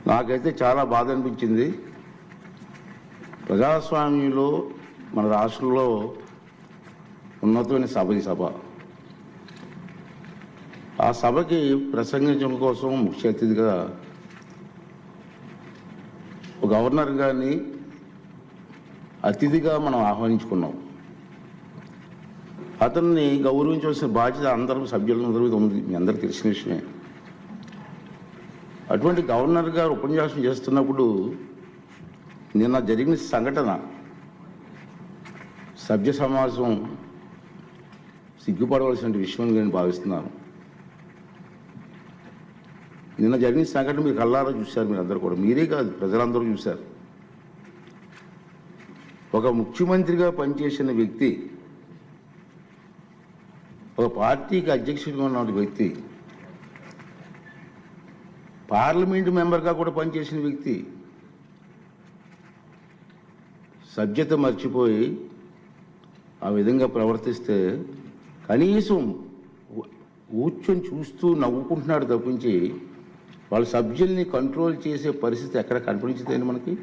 నాకైతే చాలా బాధ అనిపించింది. ప్రజాస్వామ్యంలో మన రాష్ట్రంలో ఉన్నతమైన సభ ఈ సభ. ఆ సభకి ప్రసంగించడం కోసం ముఖ్య అతిథిగా గవర్నర్ గారిని అతిథిగా మనం ఆహ్వానించుకున్నాం. అతన్ని గౌరవించవలసిన బాధ్యత అందరూ సభ్యులందరూ ఉంది, మీ అందరికీ తెలిసిన విషయమే. అటువంటి గవర్నర్ గారు ఉపన్యాసం చేస్తున్నప్పుడు నిన్న జరిగిన సంఘటన సభ్య సమాజం సిగ్గుపడవలసిన విషయం నేను భావిస్తున్నాను. నిన్న జరిగిన సంఘటన మీరు కళ్ళారా చూశారు, మీరు అందరూ కూడా, మీరే కాదు ప్రజలందరూ చూశారు. ఒక ముఖ్యమంత్రిగా పనిచేసిన వ్యక్తి, ఒక పార్టీకి అధ్యక్షుడిగా ఉన్న వ్యక్తి, పార్లమెంటు మెంబర్గా కూడా పనిచేసిన వ్యక్తి సభ్యత మర్చిపోయి ఆ విధంగా ప్రవర్తిస్తే కనీసం కూర్చొని చూస్తూ నవ్వుకుంటున్నాడు తప్పించి వాళ్ళ సభ్యుల్ని కంట్రోల్ చేసే పరిస్థితి ఎక్కడ కనిపించదండి మనకి.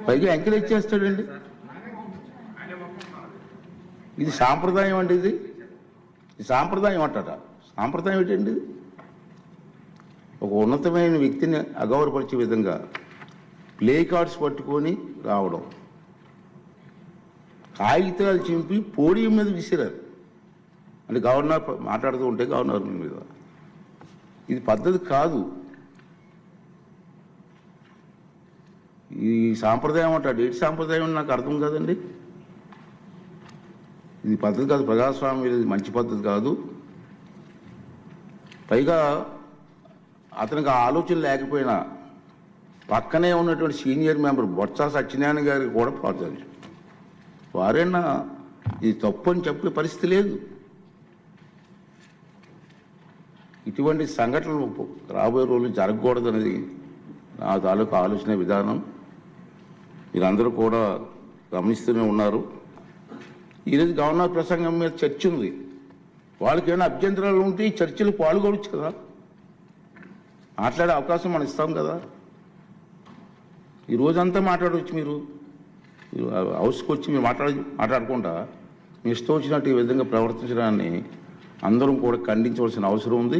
పైగా ఎంకరేజ్ చేస్తాడండి. ఇది సాంప్రదాయం అండి, ఇది సాంప్రదాయం అంటారా? సాంప్రదాయం ఏంటండి? ఒక ఉన్నతమైన వ్యక్తిని అగౌరవపరిచే విధంగా ప్లే కార్డ్స్ పట్టుకొని రావడం, కాగితాలు చింపి పోడియం మీద విసిరారు. అంటే గవర్నర్ మాట్లాడుతూ ఉంటే గవర్నర్ మీద, ఇది పద్ధతి కాదు. ఈ సాంప్రదాయం అంటాడు, ఏంటి సాంప్రదాయం నాకు అర్థం కాదండి. ఇది పద్ధతి కాదు, ప్రజాస్వామ్యం ఇది మంచి పద్ధతి కాదు. పైగా అతనికి ఆలోచన లేకపోయినా పక్కనే ఉన్నటువంటి సీనియర్ మెంబర్ బొత్స సత్యనారాయణ గారికి కూడా ప్రోత్సహించారు. వారైనా ఇది తప్పు అని చెప్పే పరిస్థితి లేదు. ఇటువంటి సంఘటనలు రాబోయే రోజులు జరగకూడదనేది నా తాలూకు ఆలోచన విధానం. మీరందరూ కూడా గమనిస్తూనే ఉన్నారు. ఈరోజు గవర్నర్ ప్రసంగం మీద చర్చ ఉంది. వాళ్ళకి ఏమైనా అభ్యంతరాలు ఉంటే ఈ చర్చలు పాల్గొనవచ్చు కదా, మాట్లాడే అవకాశం మనం ఇస్తాం కదా. ఈ రోజంతా మాట్లాడవచ్చు. మీరు హౌస్కి వచ్చి మీరు మాట్లాడకుండా మీ ఇష్టం వచ్చినట్టు ఈ విధంగా ప్రవర్తించడాన్ని అందరం కూడా ఖండించవలసిన అవసరం ఉంది.